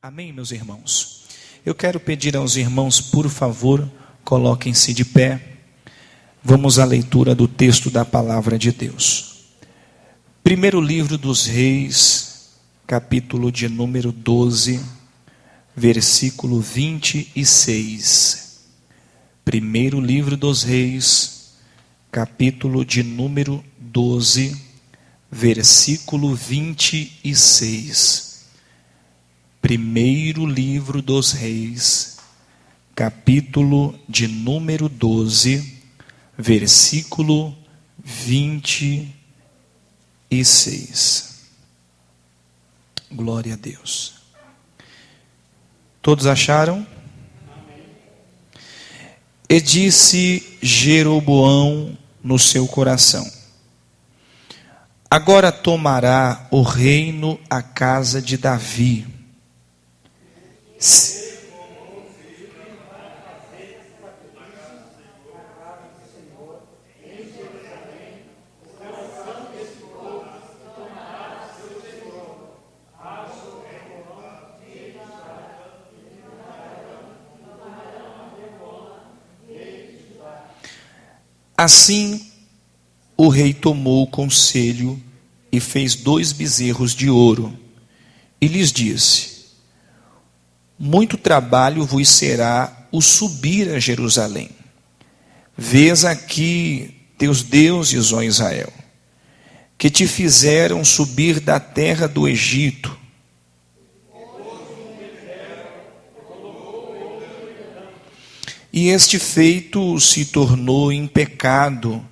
Amém, meus irmãos? Eu quero pedir aos irmãos, por favor, coloquem-se de pé. Vamos à leitura do texto da palavra de Deus. Primeiro livro dos Reis, capítulo de número 12, versículo 26. Primeiro livro dos Reis, capítulo de número 12, versículo 26. Primeiro livro dos Reis, capítulo de número 12, versículo 26. Glória a Deus. Todos acharam? E disse Jeroboão no seu coração: agora tomará o reino a casa de Davi. Assim o rei tomou o conselho e fez 2 bezerros de ouro e lhes disse: muito trabalho vos será o subir a Jerusalém. Vês aqui teus deuses, ó Israel, que te fizeram subir da terra do Egito. E este feito se tornou em pecado,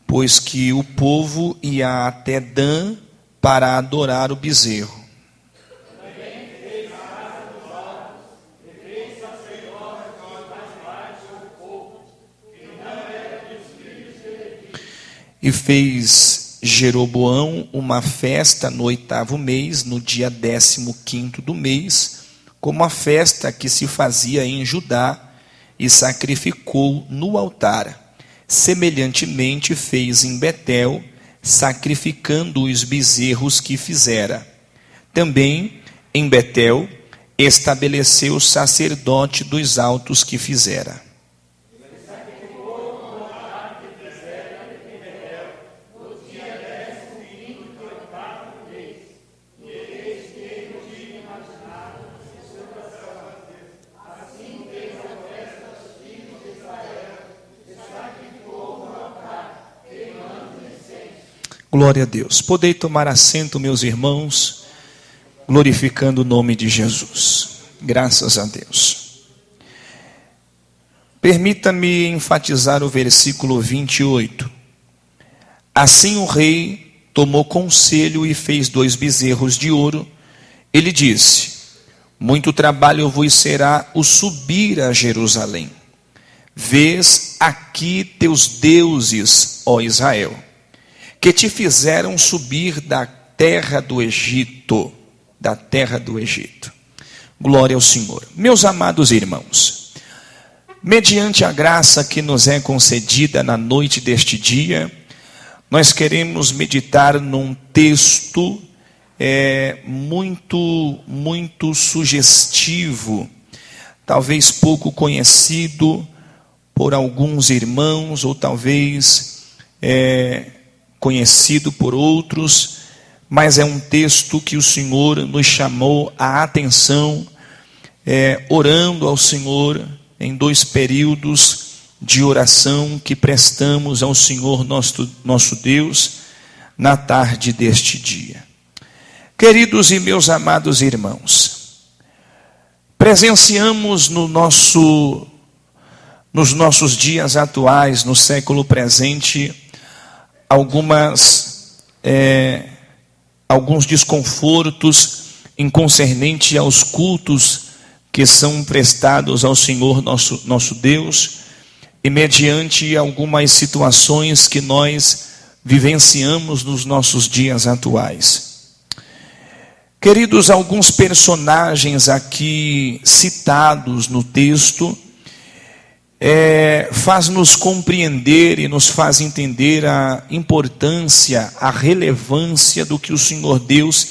pois que o povo ia até Dan para adorar o bezerro. E fez Jeroboão uma festa no 8º mês, no dia 15º do mês, como a festa que se fazia em Judá, e sacrificou no altar. Semelhantemente fez em Betel, sacrificando os bezerros que fizera. Também em Betel estabeleceu o sacerdote dos altos que fizera. Glória a Deus. Podei tomar assento, meus irmãos, glorificando o nome de Jesus. Graças a Deus. Permita-me enfatizar o versículo 28. Assim o rei tomou conselho e fez 2 bezerros de ouro. Ele disse: muito trabalho vos será o subir a Jerusalém. Vês aqui teus deuses, ó Israel, que te fizeram subir da terra do Egito, da terra do Egito. Glória ao Senhor. Meus amados irmãos, mediante a graça que nos é concedida na noite deste dia, nós queremos meditar num texto muito sugestivo, talvez pouco conhecido por alguns irmãos, ou talvez conhecido por outros, mas é um texto que o Senhor nos chamou a atenção, orando ao Senhor em 2 períodos de oração que prestamos ao Senhor nosso Deus na tarde deste dia. Queridos e meus amados irmãos, presenciamos nos nossos dias atuais, no século presente, alguns desconfortos em concernente aos cultos que são prestados ao Senhor nosso Deus, e mediante algumas situações que nós vivenciamos nos nossos dias atuais. Queridos, alguns personagens aqui citados no texto faz-nos compreender e nos faz entender a importância, a relevância do que o Senhor Deus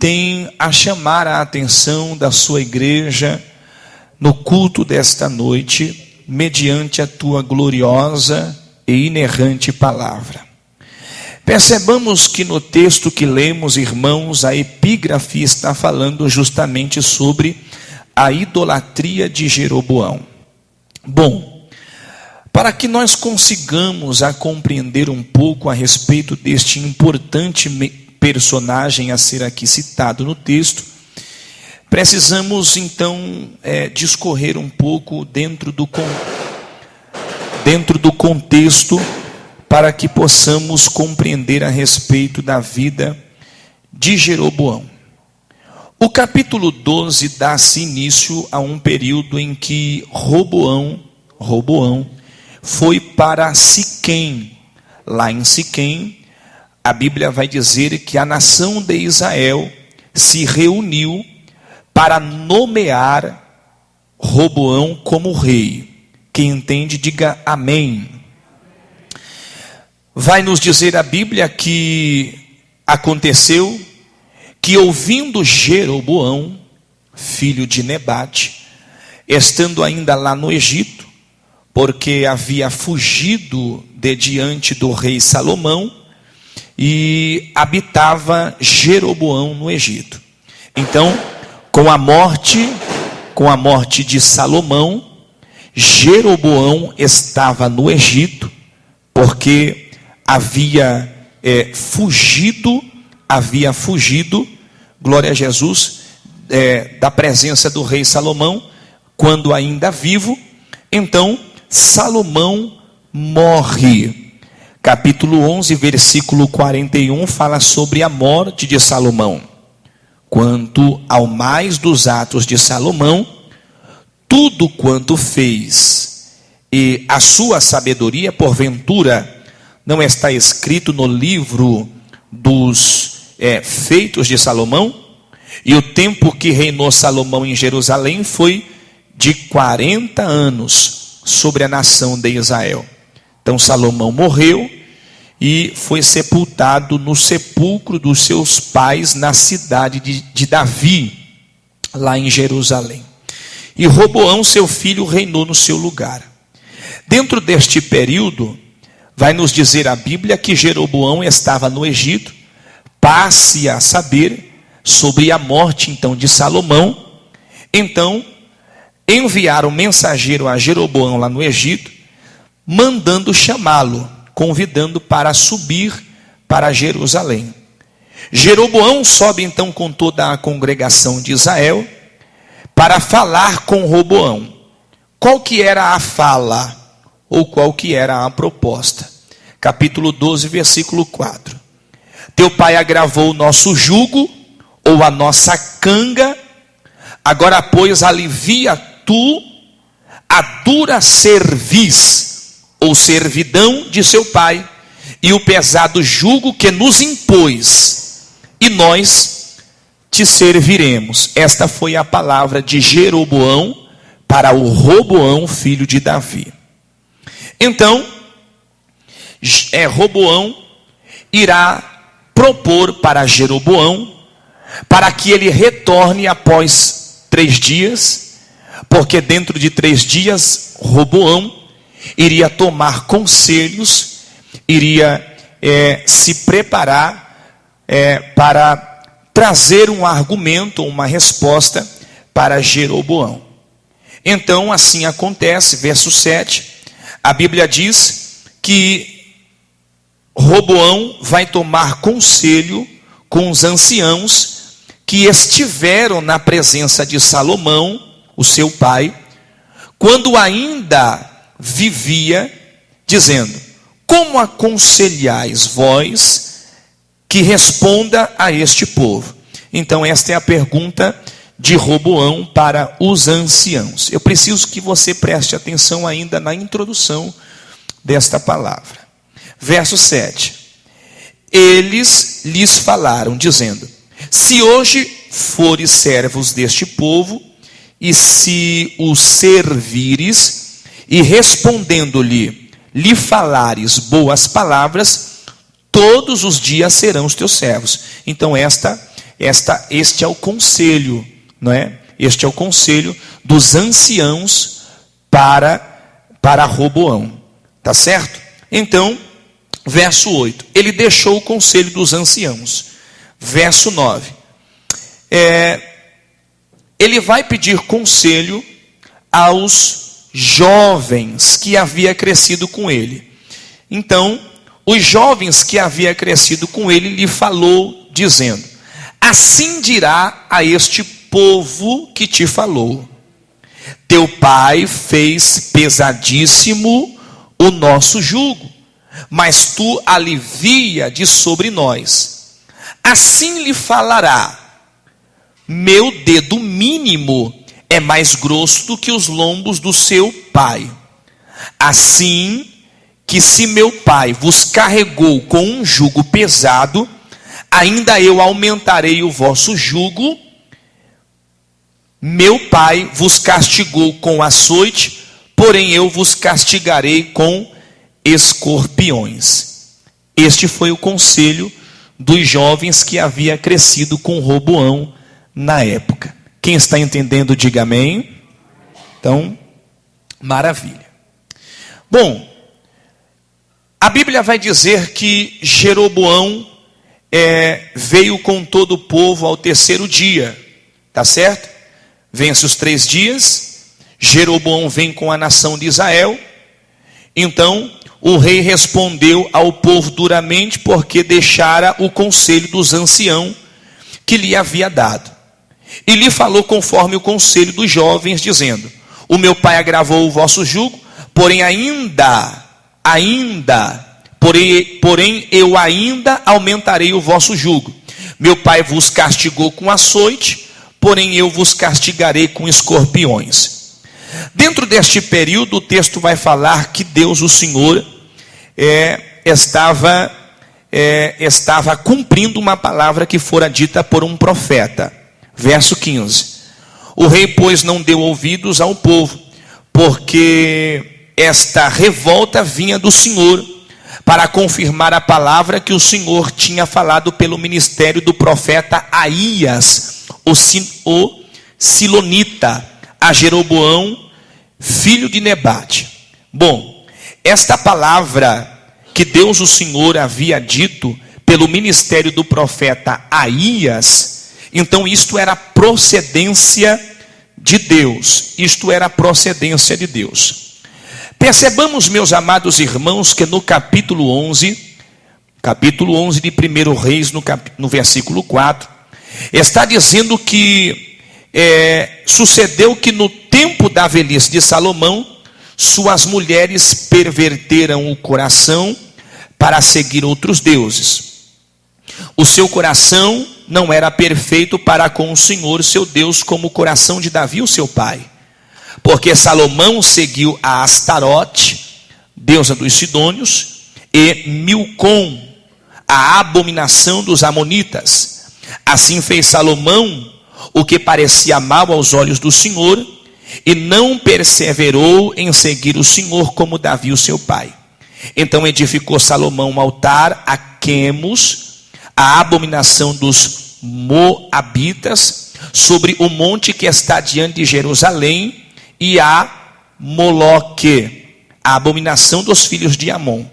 tem a chamar a atenção da sua igreja no culto desta noite, mediante a tua gloriosa e inerrante palavra. Percebamos que no texto que lemos, irmãos, a epígrafe está falando justamente sobre a idolatria de Jeroboão. Bom, para que nós consigamos a compreender um pouco a respeito deste importante personagem a ser aqui citado no texto, precisamos então discorrer um pouco dentro do contexto, para que possamos compreender a respeito da vida de Jeroboão. O capítulo 12 dá-se início a um período em que Roboão foi para Siquém. Lá em Siquém, a Bíblia vai dizer que a nação de Israel se reuniu para nomear Roboão como rei. Quem entende, diga amém. Vai nos dizer a Bíblia que aconteceu que, ouvindo Jeroboão, filho de Nebate, estando ainda lá no Egito, porque havia fugido de diante do rei Salomão, e habitava Jeroboão no Egito. Então, com a morte de Salomão, Jeroboão estava no Egito, porque havia fugido, glória a Jesus, da presença do rei Salomão, quando ainda vivo. Então, Salomão morre. Capítulo 11, versículo 41, fala sobre a morte de Salomão. Quanto ao mais dos atos de Salomão, tudo quanto fez, e a sua sabedoria, porventura, não está escrito no livro dos feitos de Salomão? E o tempo que reinou Salomão em Jerusalém foi de 40 anos sobre a nação de Israel. Então Salomão morreu e foi sepultado no sepulcro dos seus pais na cidade de Davi, lá em Jerusalém. E Roboão, seu filho, reinou no seu lugar. Dentro deste período, vai nos dizer a Bíblia que Jeroboão estava no Egito. Passe a saber sobre a morte então de Salomão. Então enviaram um mensageiro a Jeroboão lá no Egito, mandando chamá-lo, convidando para subir para Jerusalém. Jeroboão sobe então com toda a congregação de Israel para falar com Roboão. Qual que era a fala? Ou qual que era a proposta? Capítulo 12, versículo 4. Teu pai agravou o nosso jugo, ou a nossa canga, agora, pois, alivia tu a dura cerviz, ou servidão de seu pai, e o pesado jugo que nos impôs, e nós te serviremos. Esta foi a palavra de Jeroboão para o Roboão, filho de Davi. Então, Roboão irá propor para Jeroboão, para que ele retorne após 3 dias, porque dentro de 3 dias, Roboão iria tomar conselhos, iria se preparar para trazer um argumento, uma resposta para Jeroboão. Então, assim acontece, verso 7, a Bíblia diz que Roboão vai tomar conselho com os anciãos que estiveram na presença de Salomão, o seu pai, quando ainda vivia, dizendo: como aconselhais vós que responda a este povo? Então esta é a pergunta de Roboão para os anciãos. Eu preciso que você preste atenção ainda na introdução desta palavra. Verso 7. Eles lhes falaram, dizendo: se hoje fores servos deste povo, e se os servires, e respondendo-lhe, lhe falares boas palavras, todos os dias serão os teus servos. Então esta Este é o conselho, não é? Este é o conselho dos anciãos para Roboão, tá certo? Então, verso 8, ele deixou o conselho dos anciãos. Verso 9, ele vai pedir conselho aos jovens que havia crescido com ele. Então, os jovens que havia crescido com ele lhe falou, dizendo: assim dirá a este povo que te falou: teu pai fez pesadíssimo o nosso jugo, mas tu alivia de sobre nós. Assim lhe falará: meu dedo mínimo é mais grosso do que os lombos do seu pai. Assim que se meu pai vos carregou com um jugo pesado, ainda eu aumentarei o vosso jugo. Meu pai vos castigou com açoite, porém eu vos castigarei com escorpiões. Este foi o conselho dos jovens que havia crescido com Roboão na época. Quem está entendendo, diga amém. Então, maravilha. Bom, a Bíblia vai dizer que Jeroboão veio com todo o povo ao terceiro dia, tá certo? Vence os 3 dias, Jeroboão vem com a nação de Israel. Então o rei respondeu ao povo duramente, porque deixara o conselho dos anciãos que lhe havia dado. E lhe falou conforme o conselho dos jovens, dizendo: o meu pai agravou o vosso jugo, porém eu ainda aumentarei o vosso jugo. Meu pai vos castigou com açoite, porém eu vos castigarei com escorpiões. Dentro deste período, o texto vai falar que Deus, o Senhor, estava cumprindo uma palavra que fora dita por um profeta. Verso 15. O rei, pois, não deu ouvidos ao povo, porque esta revolta vinha do Senhor, para confirmar a palavra que o Senhor tinha falado pelo ministério do profeta Aías, o Silonita, a Jeroboão, filho de Nebate. Bom, esta palavra que Deus, o Senhor, havia dito pelo ministério do profeta Aías, então isto era procedência de Deus. Isto era procedência de Deus. Percebamos, meus amados irmãos, que no capítulo 11 de 1 Reis, no versículo 4, está dizendo que sucedeu que no tempo da velhice de Salomão, suas mulheres perverteram o coração para seguir outros deuses. O seu coração não era perfeito para com o Senhor, seu Deus, como o coração de Davi, o seu pai. Porque Salomão seguiu a Astarote, deusa dos Sidônios, e Milcom, a abominação dos amonitas. Assim fez Salomão o que parecia mal aos olhos do Senhor, e não perseverou em seguir o Senhor como Davi, o seu pai. Então edificou Salomão um altar a Quemos, a abominação dos moabitas, sobre o monte que está diante de Jerusalém, e a Moloque, a abominação dos filhos de Amon.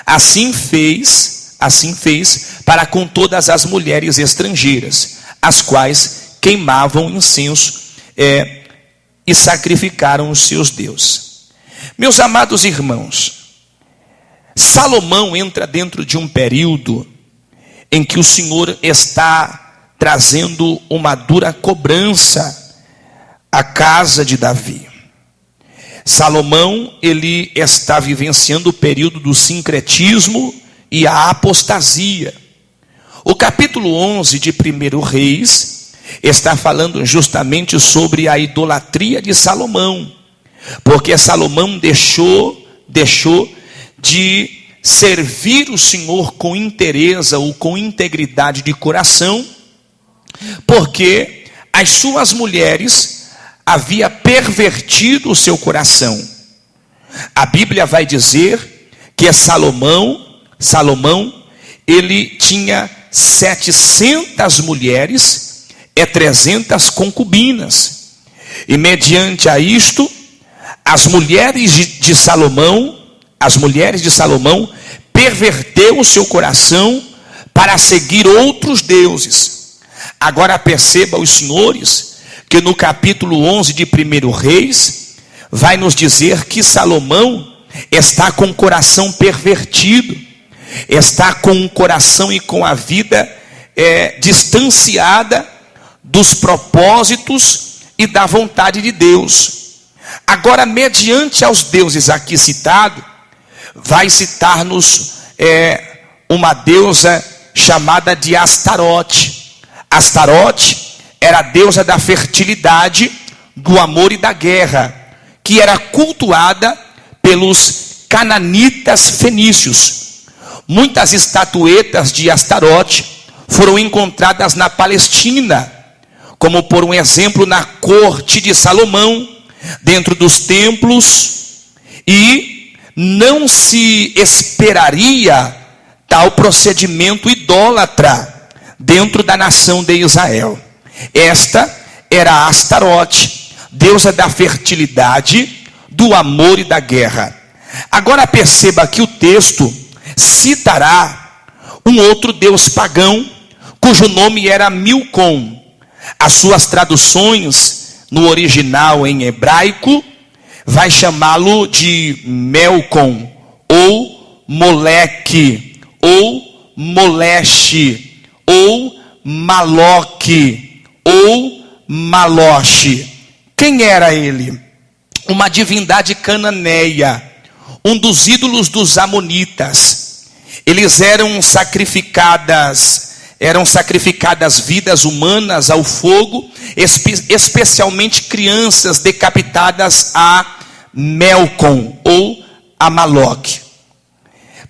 Assim fez para com todas as mulheres estrangeiras, as quais queimavam incenso e sacrificaram os seus deuses. Meus amados irmãos, Salomão entra dentro de um período em que o Senhor está trazendo uma dura cobrança à casa de Davi. Salomão, ele está vivenciando o período do sincretismo e a apostasia. O capítulo 11 de 1 Reis está falando justamente sobre a idolatria de Salomão, porque Salomão deixou de servir o Senhor com inteireza ou com integridade de coração, porque as suas mulheres havia pervertido o seu coração. A Bíblia vai dizer que Salomão, ele tinha 700 mulheres e 300 concubinas. E mediante a isto, as mulheres de Salomão perverteu o seu coração para seguir outros deuses. Agora perceba, os senhores, que no capítulo 11 de 1 Reis, vai nos dizer que Salomão está com o coração pervertido, está com o coração e com a vida distanciada dos propósitos e da vontade de Deus. Agora, mediante aos deuses aqui citados, vai citar-nos uma deusa chamada de Astarote. Astarote era a deusa da fertilidade, do amor e da guerra, que era cultuada pelos cananitas fenícios. Muitas estatuetas de Astarote foram encontradas na Palestina, como por um exemplo na corte de Salomão, dentro dos templos, e não se esperaria tal procedimento idólatra dentro da nação de Israel. Esta era Astarote, deusa da fertilidade, do amor e da guerra. Agora perceba que o texto citará um outro deus pagão, cujo nome era Milcom. As suas traduções no original em hebraico vai chamá-lo de Melcom, ou Moleque, ou Moleche, ou Maloque, ou Maloche. Quem era ele? Uma divindade cananeia, um dos ídolos dos amonitas. Eles eram sacrificadas vidas humanas ao fogo, especialmente crianças decapitadas a Melcom ou a Maloque.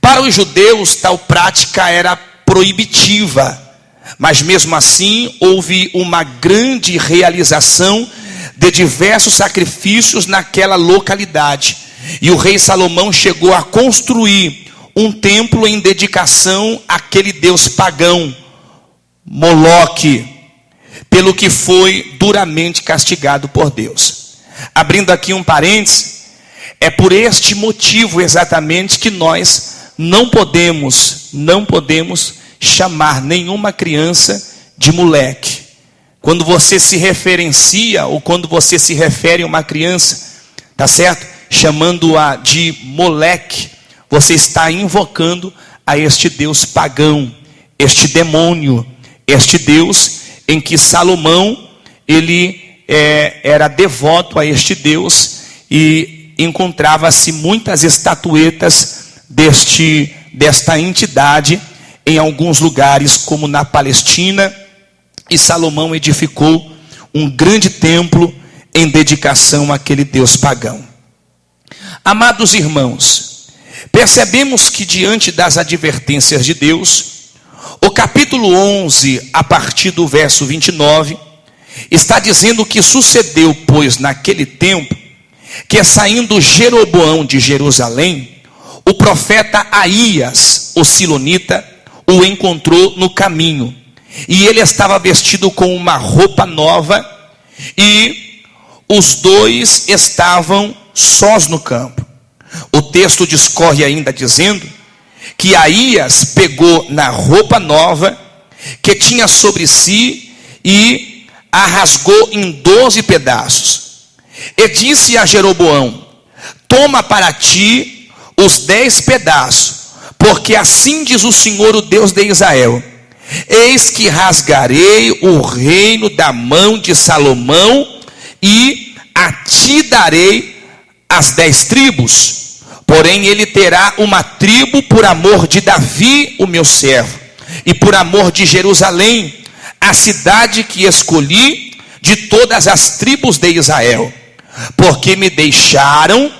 Para os judeus, tal prática era proibitiva, mas mesmo assim houve uma grande realização de diversos sacrifícios naquela localidade. E o rei Salomão chegou a construir um templo em dedicação àquele deus pagão, Moloque, pelo que foi duramente castigado por Deus. Abrindo aqui um parênteses, é por este motivo exatamente que nós não podemos chamar nenhuma criança de moleque. Quando você se referencia, ou quando você se refere a uma criança, tá certo? Chamando-a de moleque, você está invocando a este Deus pagão, este demônio, este Deus em que Salomão, ele era devoto a este Deus, e encontrava-se muitas estatuetas desta entidade em alguns lugares, como na Palestina, e Salomão edificou um grande templo em dedicação àquele Deus pagão. Amados irmãos, percebemos que diante das advertências de Deus, o capítulo 11, a partir do verso 29, está dizendo que sucedeu, pois, naquele tempo, que saindo Jeroboão de Jerusalém, o profeta Aías, o silonita, o encontrou no caminho, e ele estava vestido com uma roupa nova, e os dois estavam sós no campo. O texto discorre ainda dizendo que Aías pegou na roupa nova que tinha sobre si e a rasgou em 12 pedaços. E disse a Jeroboão: toma para ti os 10 pedaços, porque assim diz o Senhor, o Deus de Israel: eis que rasgarei o reino da mão de Salomão, e a ti darei as 10 tribos. Porém ele terá uma tribo por amor de Davi, o meu servo, e por amor de Jerusalém, a cidade que escolhi de todas as tribos de Israel. Porque me deixaram,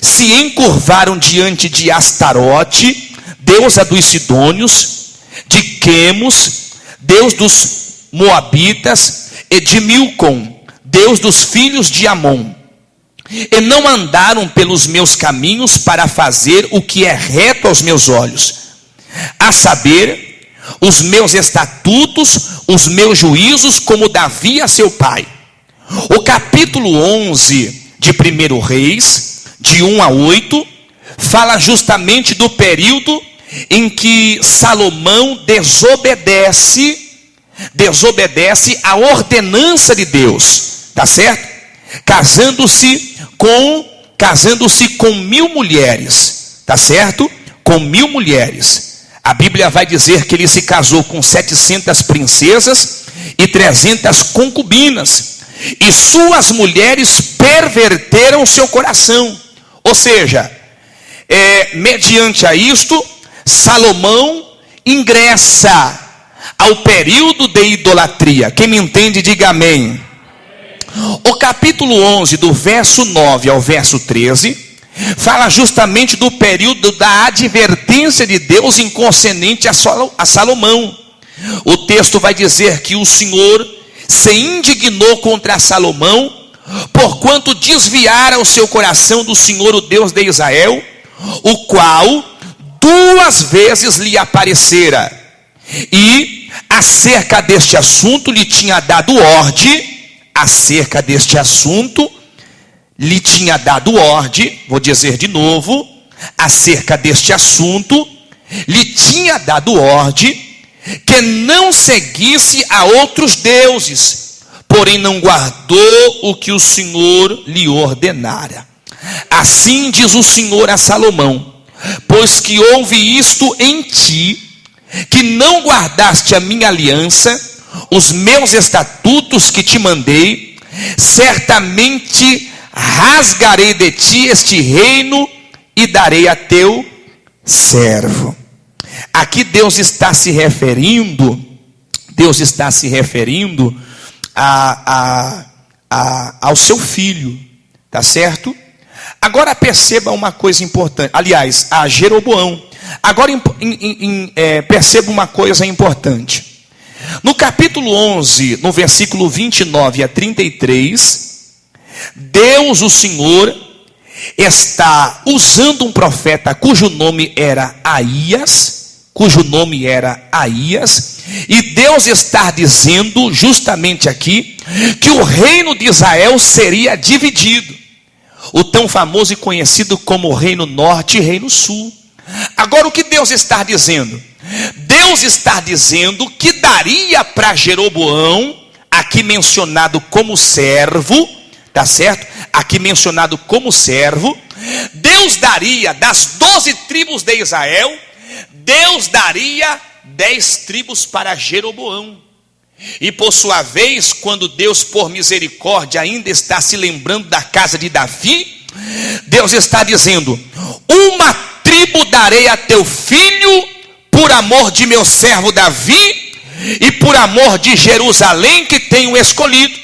se encurvaram diante de Astarote, deusa dos Sidônios, de Quemos, deus dos Moabitas, e de Milcom, deus dos filhos de Amon. E não andaram pelos meus caminhos para fazer o que é reto aos meus olhos, a saber, os meus estatutos, os meus juízos, como Davi a seu pai. O capítulo 11 de 1 Reis, de 1 a 8, fala justamente do período em que Salomão desobedece a ordenança de Deus, tá certo? Casando-se com 1000 mulheres, tá certo? Com 1000 mulheres. A Bíblia vai dizer que ele se casou com 700 princesas e 300 concubinas. E suas mulheres perverteram seu coração. Ou seja, mediante a isto, Salomão ingressa ao período de idolatria. Quem me entende, diga amém. O capítulo 11, do verso 9 ao verso 13, fala justamente do período da advertência de Deus em concernente a Salomão. O texto vai dizer que o Senhor se indignou contra Salomão, porquanto desviara o seu coração do Senhor, o Deus de Israel, o qual 2 vezes lhe aparecera, e acerca deste assunto lhe tinha dado ordem, vou dizer de novo, acerca deste assunto, lhe tinha dado ordem, que não seguisse a outros deuses, porém não guardou o que o Senhor lhe ordenara. Assim diz o Senhor a Salomão: pois que houve isto em ti, que não guardaste a minha aliança, os meus estatutos que te mandei, certamente rasgarei de ti este reino e darei a teu servo. Aqui Deus está se referindo ao seu filho, tá certo? Agora perceba uma coisa importante, aliás, a Jeroboão. Agora perceba uma coisa importante. No capítulo 11, no versículo 29 a 33, Deus, o Senhor, está usando um profeta cujo nome era Aías, e Deus está dizendo justamente aqui que o reino de Israel seria dividido, o tão famoso e conhecido como Reino Norte e Reino Sul. Agora o que Deus está dizendo? Deus está dizendo que daria para Jeroboão, aqui mencionado como servo, tá certo? Aqui mencionado como servo, Deus daria das 12 tribos de Israel, Deus daria 10 tribos para Jeroboão. E por sua vez, quando Deus por misericórdia ainda está se lembrando da casa de Davi, Deus está dizendo: uma tribo darei a teu filho, por amor de meu servo Davi, e por amor de Jerusalém que tenho escolhido.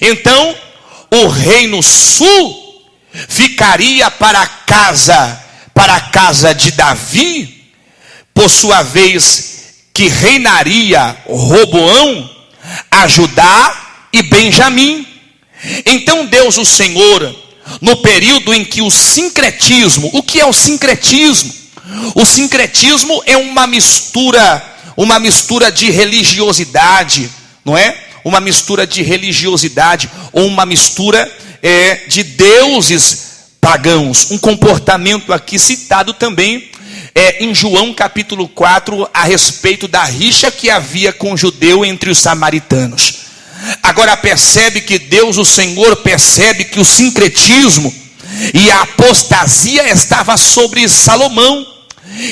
Então, o reino sul ficaria para a casa de Davi, por sua vez, que reinaria Roboão, a Judá e Benjamim. Então Deus, o Senhor, no período em que o sincretismo, o que é o sincretismo? O sincretismo é uma mistura de religiosidade, não é? Uma mistura de religiosidade, ou uma mistura de deuses pagãos. Um comportamento aqui citado também em João capítulo 4, a respeito da rixa que havia com o judeu entre os samaritanos. Agora percebe que Deus, o Senhor, percebe que o sincretismo e a apostasia estava sobre Salomão.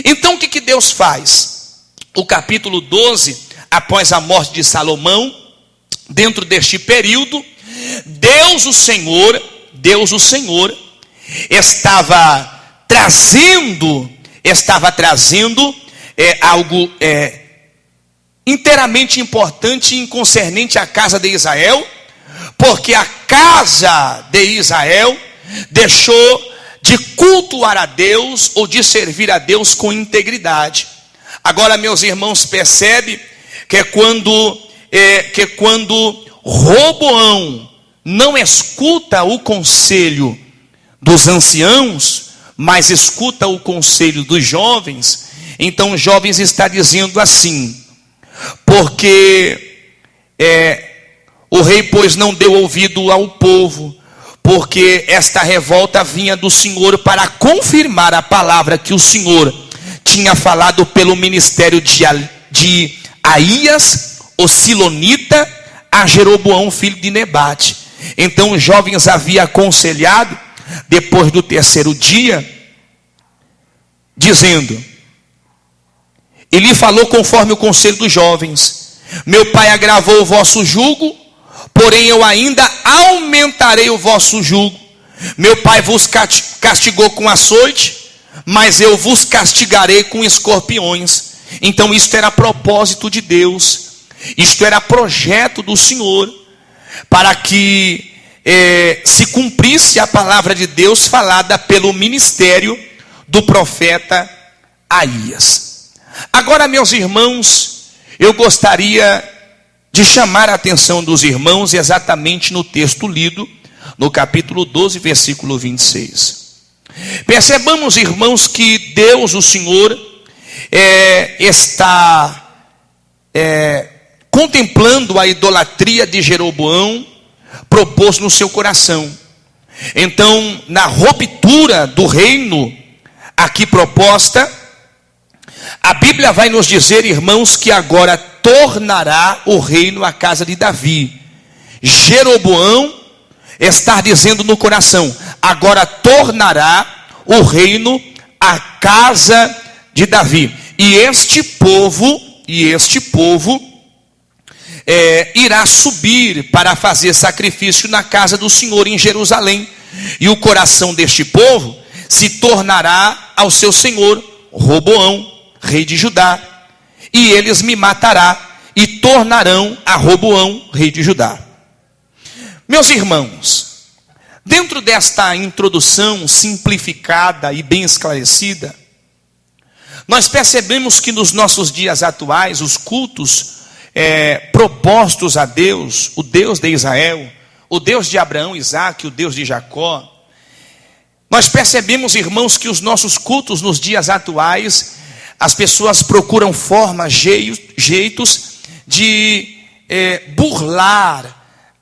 Então o que Deus faz? O capítulo 12, após a morte de Salomão, dentro deste período, Deus o Senhor estava trazendo algo inteiramente importante em concernente à casa de Israel, porque a casa de Israel deixou de cultuar a Deus ou de servir a Deus com integridade. Agora, meus irmãos, percebe que quando Roboão não escuta o conselho dos anciãos, mas escuta o conselho dos jovens, Então, jovens, está dizendo assim: porque o rei, pois, não deu ouvido ao povo, porque esta revolta vinha do Senhor para confirmar a palavra que o Senhor tinha falado pelo ministério de Aías, o silonita, a Jeroboão, filho de Nebate. Então os jovens haviam aconselhado, depois do terceiro dia, dizendo: e lhe falou conforme o conselho dos jovens: meu pai agravou o vosso jugo, porém eu ainda aumentarei o vosso jugo. Meu pai vos castigou com açoite, mas eu vos castigarei com escorpiões. Então isto era propósito de Deus, isto era projeto do Senhor, para que se cumprisse a palavra de Deus falada pelo ministério do profeta Aías. Agora, meus irmãos, eu gostaria de chamar a atenção dos irmãos exatamente no texto lido, no capítulo 12, versículo 26. Percebamos, irmãos, que Deus, o Senhor, está contemplando a idolatria de Jeroboão proposto no seu coração. Então, na ruptura do reino aqui proposta, a Bíblia vai nos dizer, irmãos, que agora tornará o reino à casa de Davi. Jeroboão está dizendo no coração: agora tornará o reino à casa de Davi. E este povo irá subir para fazer sacrifício na casa do Senhor em Jerusalém. E o coração deste povo se tornará ao seu senhor Roboão, rei de Judá, e eles me matará e tornarão a Roboão, rei de Judá. Meus irmãos, dentro desta introdução simplificada e bem esclarecida, nós percebemos que nos nossos dias atuais, os cultos propostos a Deus, o Deus de Israel, o Deus de Abraão, Isaque, o Deus de Jacó, nós percebemos, irmãos, que os nossos cultos nos dias atuais, as pessoas procuram formas, jeitos de burlar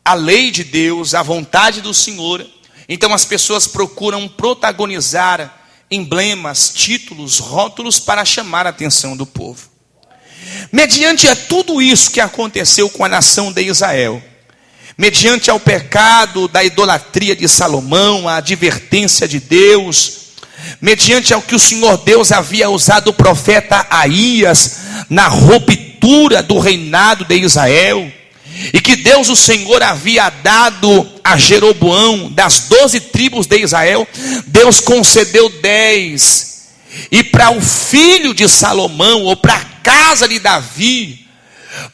a lei de Deus, a vontade do Senhor. Então as pessoas procuram protagonizar emblemas, títulos, rótulos para chamar a atenção do povo. Mediante a tudo isso que aconteceu com a nação de Israel, mediante ao pecado da idolatria de Salomão, a advertência de Deus, mediante ao que o Senhor Deus havia usado o profeta Aías na ruptura do reinado de Israel, e que Deus o Senhor havia dado a Jeroboão das 12 tribos de Israel, Deus concedeu 10, e para o filho de Salomão, ou para a casa de Davi,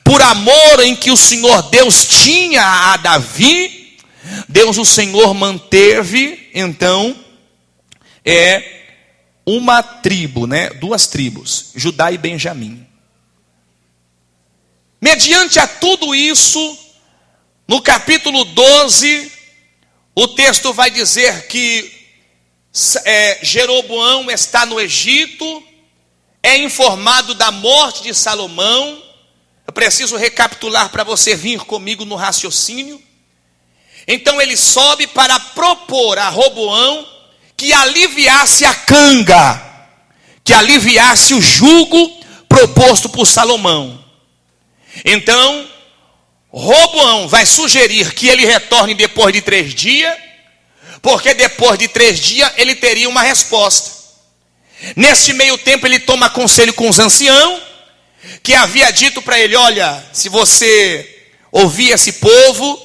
por amor em que o Senhor Deus tinha a Davi, Deus o Senhor manteve então uma tribo, duas tribos, Judá e Benjamim. Mediante a tudo isso, no capítulo 12, o texto vai dizer que Jeroboão está no Egito, é informado da morte de Salomão. Eu preciso recapitular para você vir comigo no raciocínio. Então ele sobe para propor a Roboão que aliviasse a canga, que aliviasse o jugo proposto por Salomão. Então Roboão vai sugerir que ele retorne depois de 3 dias, porque depois de 3 dias ele teria uma resposta. Nesse meio tempo ele toma conselho com os anciãos, que havia dito para ele: olha, se você ouvir esse povo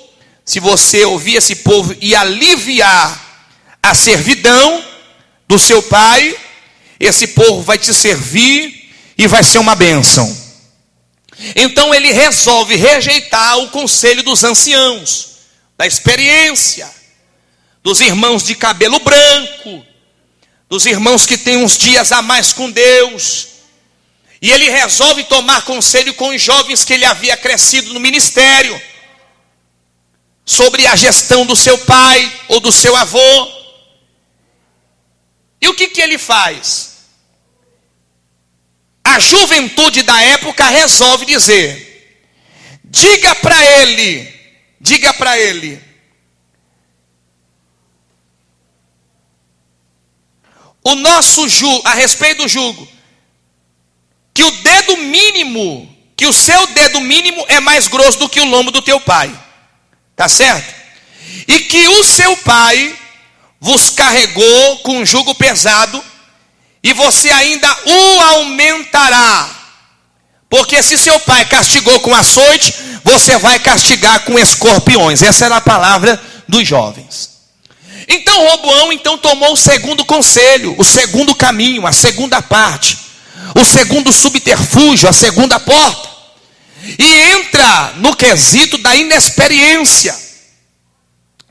e aliviar a servidão do seu pai, esse povo vai te servir e vai ser uma bênção. Então ele resolve rejeitar o conselho dos anciãos, da experiência, dos irmãos de cabelo branco, dos irmãos que têm uns dias a mais com Deus. E ele resolve tomar conselho com os jovens que ele havia crescido no ministério, sobre a gestão do seu pai ou do seu avô. E o que ele faz? a juventude da época resolve dizer: diga para ele, o nosso jugo, a respeito do jugo, que o dedo mínimo, que o seu dedo mínimo é mais grosso do que o lombo do teu pai, tá certo? E que o seu pai vos carregou com um jugo pesado, e você ainda o aumentará, porque se seu pai castigou com açoite, você vai castigar com escorpiões. Essa era a palavra dos jovens. Então Roboão tomou o segundo conselho, o segundo caminho, a segunda parte, o segundo subterfúgio, a segunda porta, e entra no quesito da inexperiência,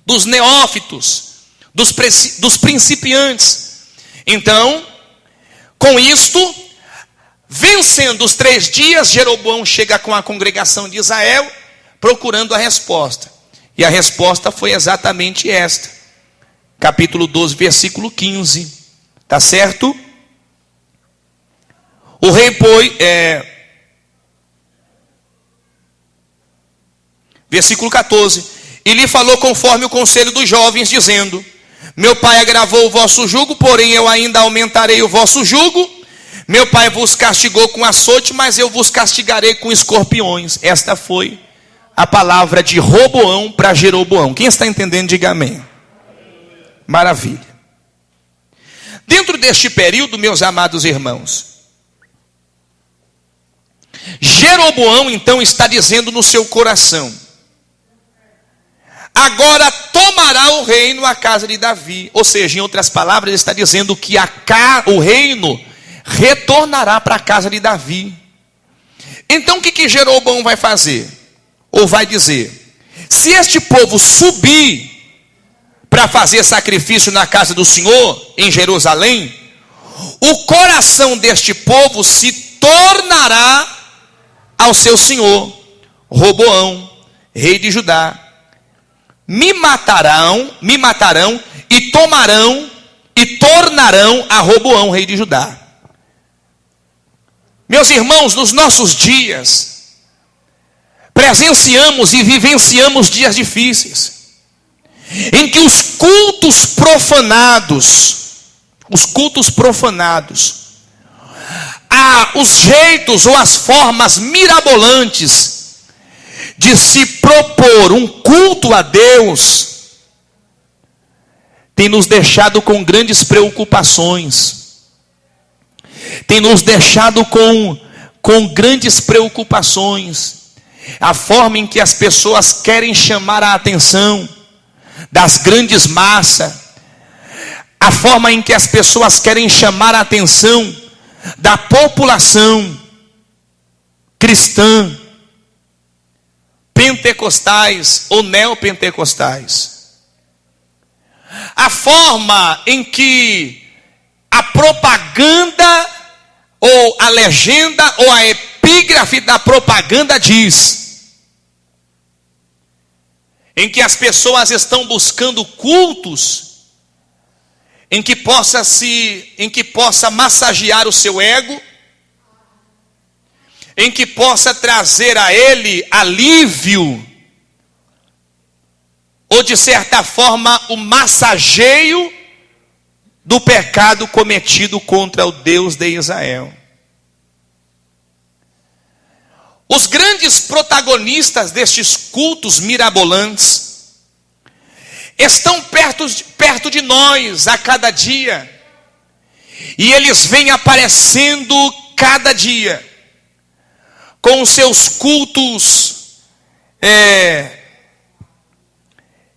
dos neófitos, dos principiantes. Então, com isto, vencendo os 3 dias, Jeroboão chega com a congregação de Israel, procurando a resposta. E a resposta foi exatamente esta. Capítulo 12, versículo 15. Tá certo? O rei versículo 14. E lhe falou conforme o conselho dos jovens, dizendo: meu pai agravou o vosso jugo, porém eu ainda aumentarei o vosso jugo. Meu pai vos castigou com açoite, mas eu vos castigarei com escorpiões. Esta foi a palavra de Roboão para Jeroboão. Quem está entendendo, diga amém. Maravilha. Dentro deste período, meus amados irmãos, Jeroboão então está dizendo no seu coração: agora tomará o reino a casa de Davi. Ou seja, em outras palavras, ele está dizendo que o reino retornará para a casa de Davi. Então o que Jeroboão vai fazer? Ou vai dizer: se este povo subir para fazer sacrifício na casa do Senhor, em Jerusalém, o coração deste povo se tornará ao seu senhor, Roboão, rei de Judá. Me matarão e tomarão e tornarão a Roboão, rei de Judá. Meus irmãos, nos nossos dias, presenciamos e vivenciamos dias difíceis, em que os cultos profanados, os jeitos ou as formas mirabolantes de se propor um culto a Deus, tem nos deixado com grandes preocupações, a forma em que as pessoas querem chamar a atenção das grandes massas, a forma em que as pessoas querem chamar a atenção da população cristã, pentecostais ou neopentecostais, a forma em que a propaganda ou a legenda ou a epígrafe da propaganda diz, em que as pessoas estão buscando cultos em que possa massagear o seu ego, em que possa trazer a ele alívio, ou de certa forma o massageio do pecado cometido contra o Deus de Israel. Os grandes protagonistas destes cultos mirabolantes estão perto de nós a cada dia, e eles vêm aparecendo cada dia com os seus cultos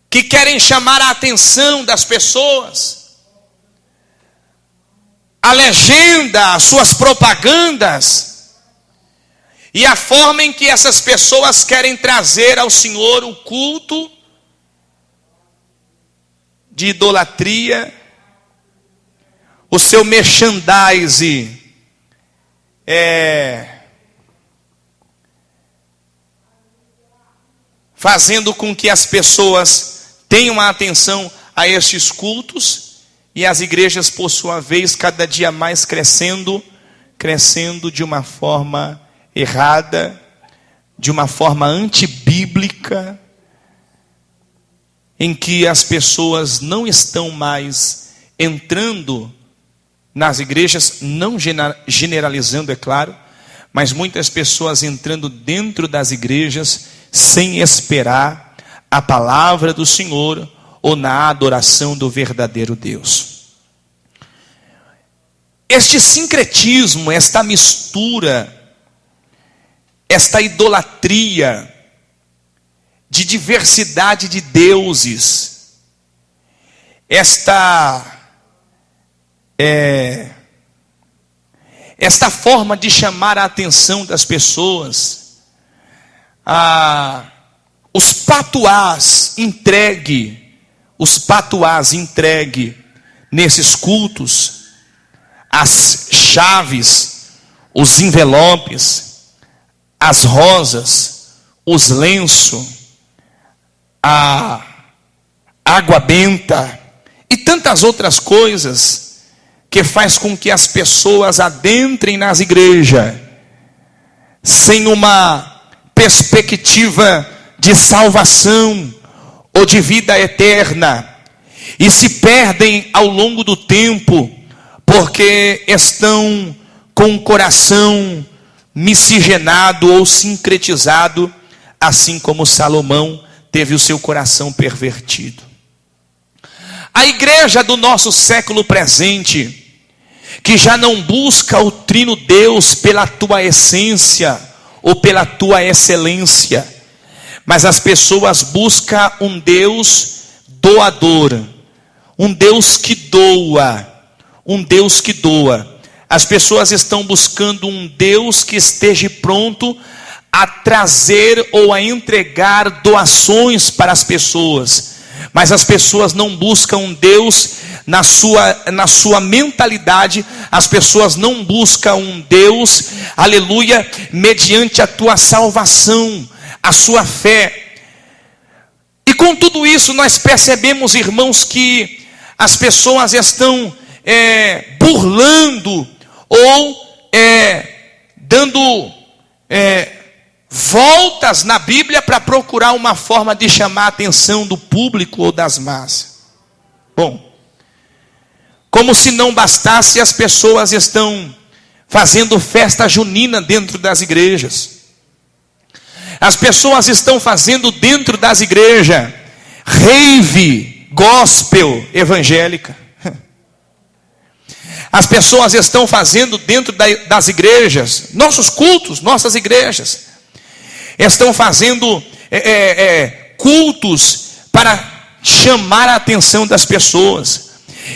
que querem chamar a atenção das pessoas, a legenda, as suas propagandas, e a forma em que essas pessoas querem trazer ao Senhor o culto de idolatria, o seu merchandise fazendo com que as pessoas tenham a atenção a estes cultos, e as igrejas, por sua vez, cada dia mais crescendo, crescendo de uma forma errada, de uma forma antibíblica, em que as pessoas não estão mais entrando nas igrejas, não generalizando, é claro, mas muitas pessoas entrando dentro das igrejas sem esperar a palavra do Senhor ou na adoração do verdadeiro Deus. Este sincretismo, esta mistura, esta idolatria de diversidade de deuses, esta forma de chamar a atenção das pessoas, os patuás entregue nesses cultos, as chaves, os envelopes, as rosas, os lenços, a água benta e tantas outras coisas que faz com que as pessoas adentrem nas igrejas sem uma perspectiva de salvação ou de vida eterna, e se perdem ao longo do tempo, porque estão com o coração miscigenado ou sincretizado, assim como Salomão teve o seu coração pervertido. A igreja do nosso século presente, que já não busca o trino Deus pela tua essência ou pela tua excelência, mas as pessoas buscam um Deus doador, um Deus que doa, um Deus que doa. As pessoas estão buscando um Deus que esteja pronto a trazer ou a entregar doações para as pessoas, mas as pessoas não buscam Deus na sua mentalidade. As pessoas não buscam um Deus, aleluia, mediante a tua salvação, a sua fé. E com tudo isso nós percebemos, irmãos, que as pessoas estão burlando ou dando voltas na Bíblia para procurar uma forma de chamar a atenção do público ou das massas. Bom, como se não bastasse, as pessoas estão fazendo festa junina dentro das igrejas. As pessoas estão fazendo dentro das igrejas rave gospel evangélica. As pessoas estão fazendo dentro das igrejas, nossos cultos, nossas igrejas, estão fazendo cultos para chamar a atenção das pessoas.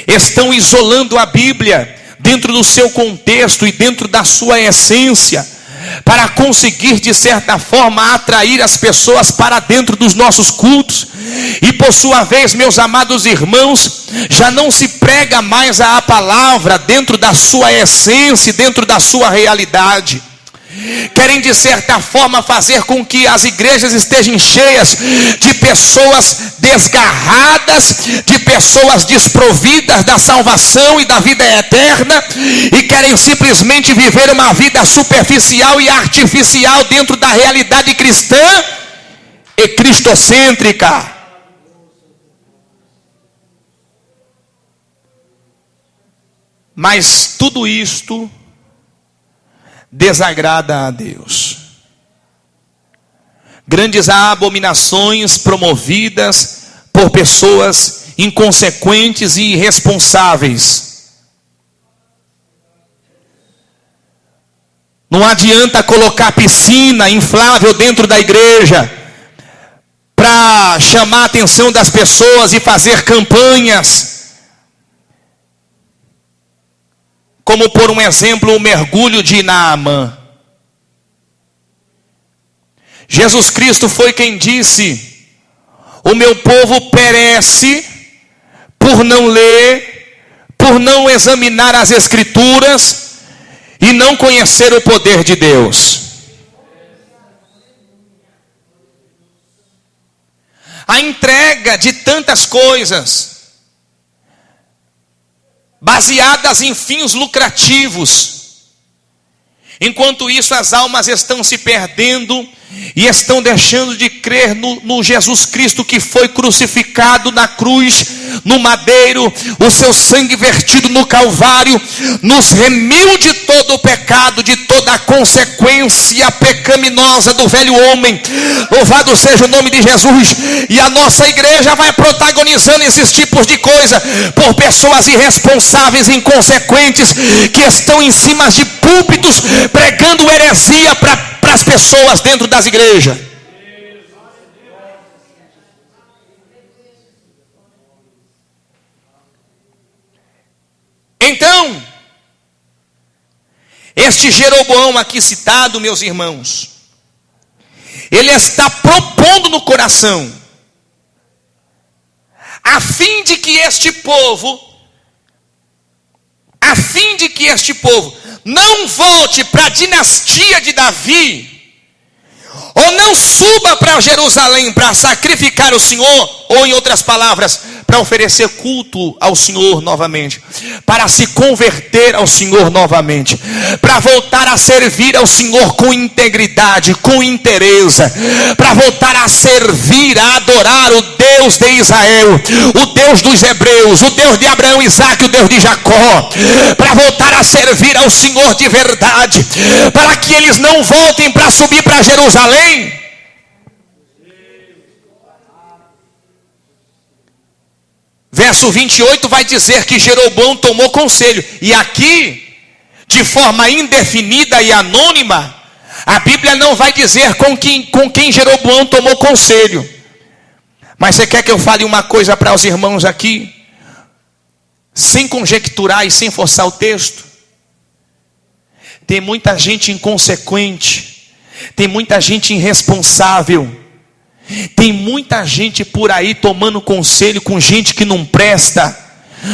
Estão isolando a Bíblia dentro do seu contexto e dentro da sua essência, para conseguir de certa forma atrair as pessoas para dentro dos nossos cultos. E por sua vez, meus amados irmãos, já não se prega mais a palavra dentro da sua essência, dentro da sua realidade. Querem de certa forma fazer com que as igrejas estejam cheias de pessoas desgarradas, de pessoas desprovidas da salvação e da vida eterna, e querem simplesmente viver uma vida superficial e artificial dentro da realidade cristã e cristocêntrica. Mas tudo isto desagrada a Deus. Grandes abominações promovidas por pessoas inconsequentes e irresponsáveis. Não adianta colocar piscina inflável dentro da igreja para chamar a atenção das pessoas e fazer campanhas, como por um exemplo o mergulho de Naamã. Jesus Cristo foi quem disse: o meu povo perece por não ler, por não examinar as Escrituras e não conhecer o poder de Deus. A entrega de tantas coisas baseadas em fins lucrativos, Enquanto isso, as almas estão se perdendo e estão deixando de crer no Jesus Cristo que foi crucificado na cruz, no madeiro, o seu sangue vertido no Calvário, nos remiu de todo o pecado, de toda a consequência pecaminosa do velho homem. Louvado seja o nome de Jesus. E a nossa igreja vai protagonizando esses tipos de coisa, por pessoas irresponsáveis, inconsequentes, que estão em cima de púlpitos, pregando heresia para as pessoas dentro das igrejas. Então, este Jeroboão aqui citado, meus irmãos, ele está propondo no coração, a fim de que este povo não volte para a dinastia de Davi, ou não suba para Jerusalém para sacrificar o Senhor, ou em outras palavras, para oferecer culto ao Senhor novamente, para se converter ao Senhor novamente, para voltar a servir ao Senhor com integridade, com interesse, para voltar a servir, a adorar o Deus de Israel, o Deus dos hebreus, o Deus de Abraão, Isaque, o Deus de Jacó, para voltar a servir ao Senhor de verdade, para que eles não voltem para subir para Jerusalém. Verso 28 vai dizer que Jeroboão tomou conselho. E aqui, de forma indefinida e anônima, a Bíblia não vai dizer com quem Jeroboão tomou conselho. Mas você quer que eu fale uma coisa para os irmãos aqui? Sem conjecturar e sem forçar o texto. Tem muita gente inconsequente. Tem muita gente irresponsável. Tem muita gente por aí tomando conselho com gente que não presta,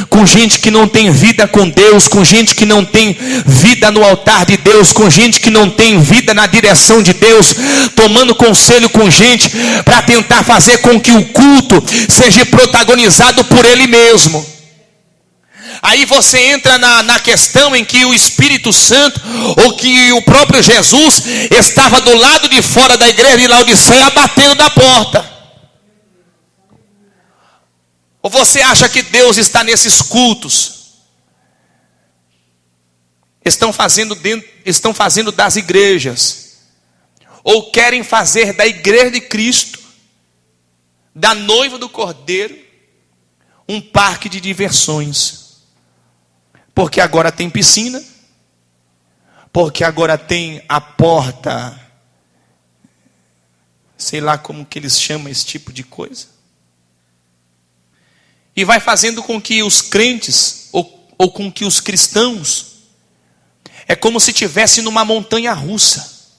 com gente que não tem vida com Deus, com gente que não tem vida no altar de Deus, com gente que não tem vida na direção de Deus, tomando conselho com gente para tentar fazer com que o culto seja protagonizado por ele mesmo. Aí você entra na questão em que o Espírito Santo, ou que o próprio Jesus, estava do lado de fora da igreja de Laodiceia, batendo na porta. Ou você acha que Deus está nesses cultos? Estão fazendo das igrejas, ou querem fazer da igreja de Cristo, da noiva do Cordeiro, um parque de diversões. Porque agora tem piscina, porque agora tem a porta, sei lá como que eles chamam esse tipo de coisa. E vai fazendo com que os crentes, ou com que os cristãos, é como se estivesse numa montanha russa.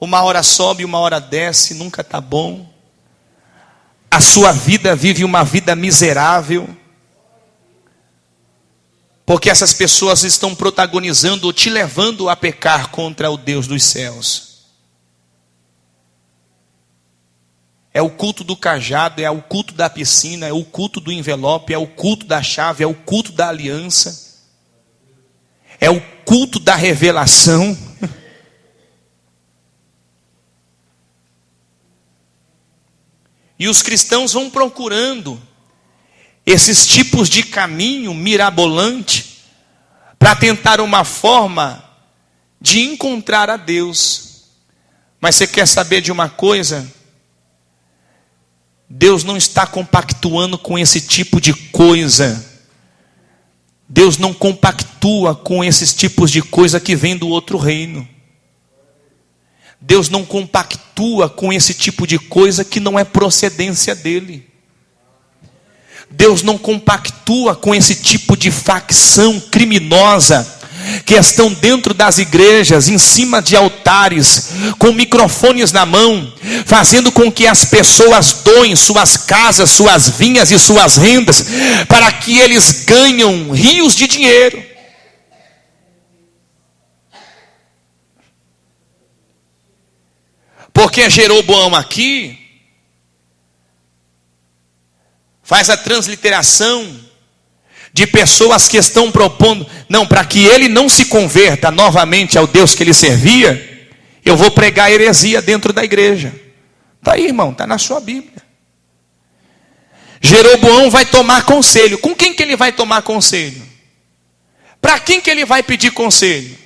Uma hora sobe, uma hora desce, nunca está bom. A sua vida vive uma vida miserável. Porque essas pessoas estão protagonizando ou te levando a pecar contra o Deus dos céus. É o culto do cajado, é o culto da piscina, é o culto do envelope, é o culto da chave, é o culto da aliança, é o culto da revelação. E os cristãos vão procurando esses tipos de caminho mirabolante para tentar uma forma de encontrar a Deus. Mas você quer saber de uma coisa? Deus não está compactuando com esse tipo de coisa. Deus não compactua com esses tipos de coisa que vem do outro reino. Deus não compactua com esse tipo de coisa que não é procedência dele. Deus não compactua com esse tipo de facção criminosa que estão dentro das igrejas, em cima de altares, com microfones na mão, fazendo com que as pessoas doem suas casas, suas vinhas e suas rendas, para que eles ganhem rios de dinheiro. Porque Jeroboão aqui faz a transliteração de pessoas que estão propondo, não, para que ele não se converta novamente ao Deus que ele servia, eu vou pregar heresia dentro da igreja. Está aí, irmão, está na sua Bíblia. Jeroboão vai tomar conselho. Com quem que ele vai tomar conselho? Para quem que ele vai pedir conselho?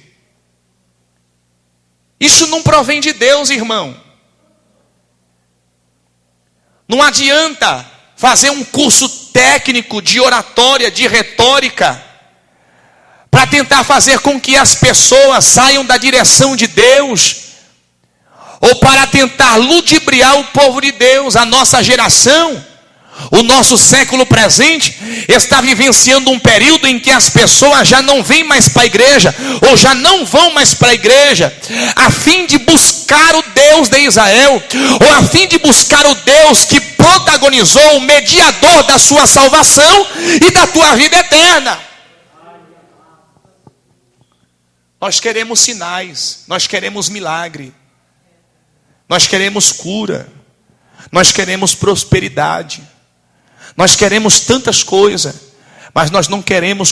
Isso não provém de Deus, irmão. Não adianta fazer um curso técnico de oratória, de retórica, para tentar fazer com que as pessoas saiam da direção de Deus, ou para tentar ludibriar o povo de Deus. A nossa geração, o nosso século presente, está vivenciando um período em que as pessoas já não vêm mais para a igreja, ou já não vão mais para a igreja, a fim de buscar o Deus de Israel, ou a fim de buscar o Deus que protagonizou o mediador da sua salvação e da tua vida eterna. Nós queremos sinais, nós queremos milagre, nós queremos cura, nós queremos prosperidade, nós queremos tantas coisas, mas nós não queremos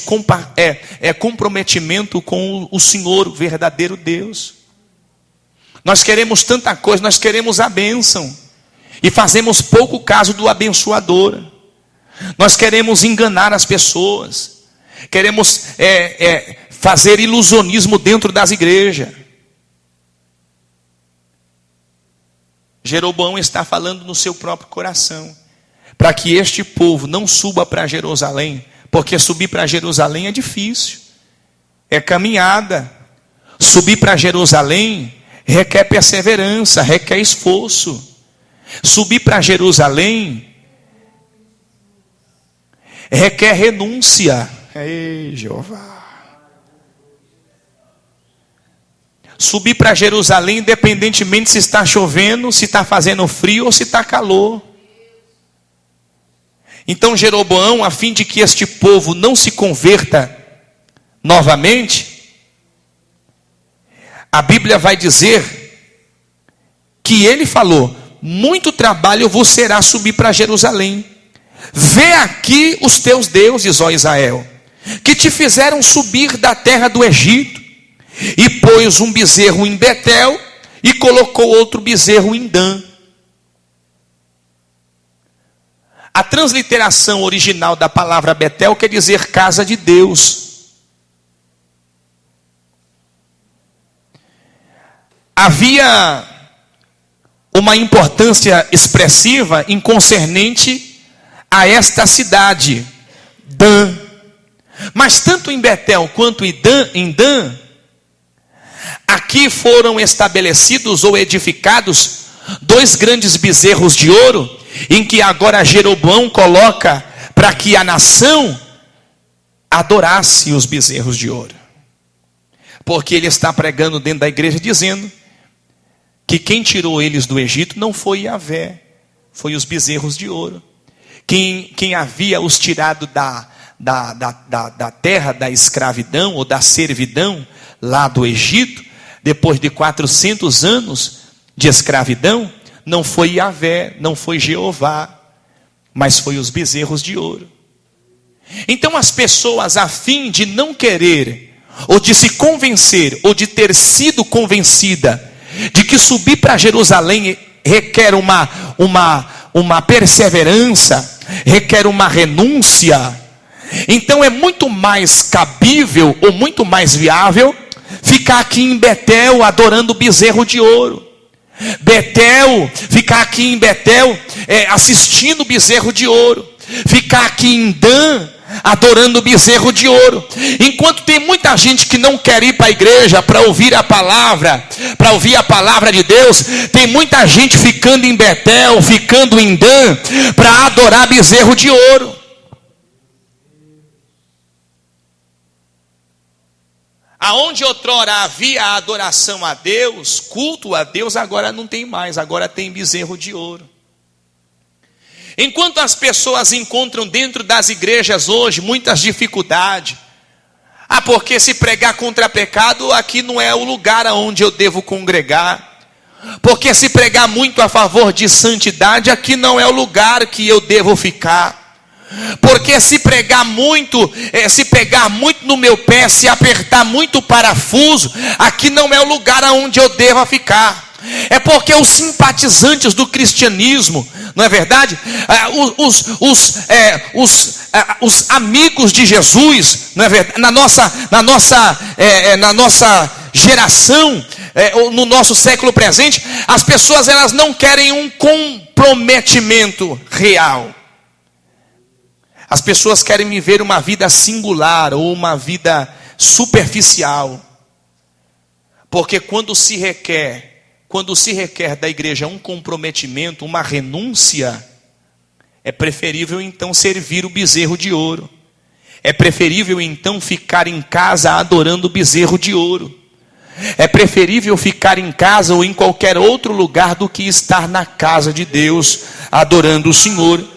comprometimento com o Senhor, o verdadeiro Deus. Nós queremos tanta coisa, nós queremos a bênção, e fazemos pouco caso do abençoador. Nós queremos enganar as pessoas, queremos fazer ilusionismo dentro das igrejas. Jeroboão está falando no seu próprio coração, para que este povo não suba para Jerusalém, porque subir para Jerusalém é difícil, é caminhada. Subir para Jerusalém requer perseverança, requer esforço. Subir para Jerusalém requer renúncia. Ei, Jeová. Subir para Jerusalém, independentemente se está chovendo, se está fazendo frio ou se está calor. Então Jeroboão, a fim de que este povo não se converta novamente, a Bíblia vai dizer que ele falou: muito trabalho vos será subir para Jerusalém. Vê aqui os teus deuses, ó Israel, que te fizeram subir da terra do Egito. E pôs um bezerro em Betel e colocou outro bezerro em Dan. A transliteração original da palavra Betel quer dizer casa de Deus. Havia uma importância expressiva em concernente a esta cidade, Dan. Mas tanto em Betel quanto em Dan, aqui foram estabelecidos ou edificados dois grandes bezerros de ouro, em que agora Jeroboão coloca para que a nação adorasse os bezerros de ouro. Porque ele está pregando dentro da igreja dizendo que quem tirou eles do Egito não foi Yahvé, foi os bezerros de ouro. Quem havia os tirado da terra da escravidão ou da servidão lá do Egito, depois de 400 anos de escravidão, não foi Yahvé, não foi Jeová, mas foi os bezerros de ouro. Então as pessoas, a fim de não querer, ou de se convencer, ou de ter sido convencida, de que subir para Jerusalém requer uma perseverança, requer uma renúncia, então é muito mais cabível, ou muito mais viável, ficar aqui em Betel adorando o bezerro de ouro. Ficar aqui em Betel assistindo o bezerro de ouro. Ficar aqui em Dan adorando o bezerro de ouro. Enquanto tem muita gente que não quer ir para a igreja para ouvir a palavra, de Deus, tem muita gente ficando em Betel, ficando em Dan, para adorar bezerro de ouro. Aonde outrora havia a adoração a Deus, culto a Deus, agora não tem mais, agora tem bezerro de ouro. Enquanto as pessoas encontram dentro das igrejas hoje muitas dificuldades, porque se pregar contra pecado, aqui não é o lugar aonde eu devo congregar. Porque se pregar muito a favor de santidade, aqui não é o lugar que eu devo ficar. Porque se pregar muito, se pegar muito no meu pé, se apertar muito o parafuso, aqui não é o lugar aonde eu deva ficar. É porque os simpatizantes do cristianismo, não é verdade? Os amigos de Jesus, não é verdade? Na nossa geração, no nosso século presente, as pessoas elas não querem um comprometimento real. As pessoas querem viver uma vida singular ou uma vida superficial. Porque quando se requer da igreja um comprometimento, uma renúncia, é preferível então servir o bezerro de ouro. É preferível então ficar em casa adorando o bezerro de ouro. É preferível ficar em casa ou em qualquer outro lugar do que estar na casa de Deus adorando o Senhor.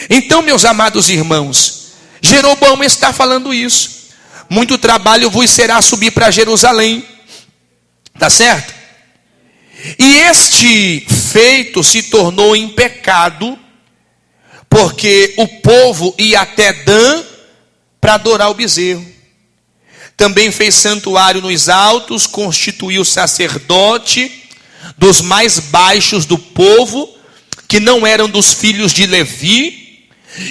Então, meus amados irmãos, Jeroboão está falando isso. Muito trabalho vos será subir para Jerusalém. Tá certo? E este feito se tornou em pecado, porque o povo ia até Dan para adorar o bezerro. Também fez santuário nos altos, constituiu sacerdote dos mais baixos do povo, que não eram dos filhos de Levi,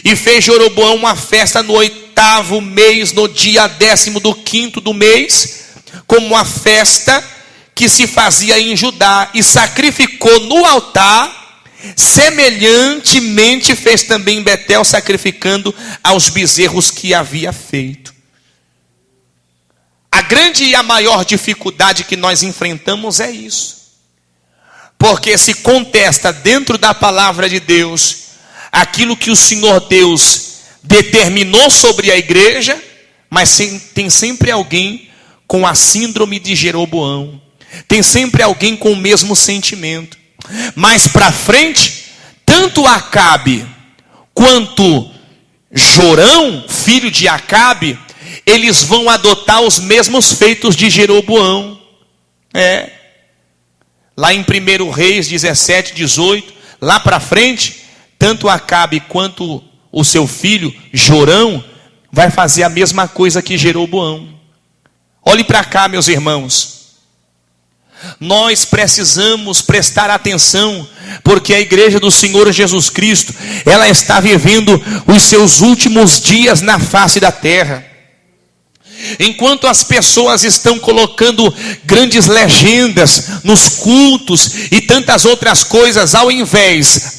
e fez Jeroboão uma festa no 8º mês, no dia 15º do mês, como uma festa que se fazia em Judá, e sacrificou no altar, semelhantemente fez também em Betel, sacrificando aos bezerros que havia feito. A grande e a maior dificuldade que nós enfrentamos é isso, porque se contesta dentro da palavra de Deus aquilo que o Senhor Deus determinou sobre a igreja, mas tem sempre alguém com a síndrome de Jeroboão. Tem sempre alguém com o mesmo sentimento. Mais para frente, tanto Acabe quanto Jorão, filho de Acabe, eles vão adotar os mesmos feitos de Jeroboão. Lá em 1 Reis 17, 18, lá para frente, tanto Acabe quanto o seu filho Jorão vai fazer a mesma coisa que Jeroboão. Olhe para cá, meus irmãos. Nós precisamos prestar atenção, porque a igreja do Senhor Jesus Cristo, ela está vivendo os seus últimos dias na face da terra. Enquanto as pessoas estão colocando grandes legendas nos cultos e tantas outras coisas, ao invés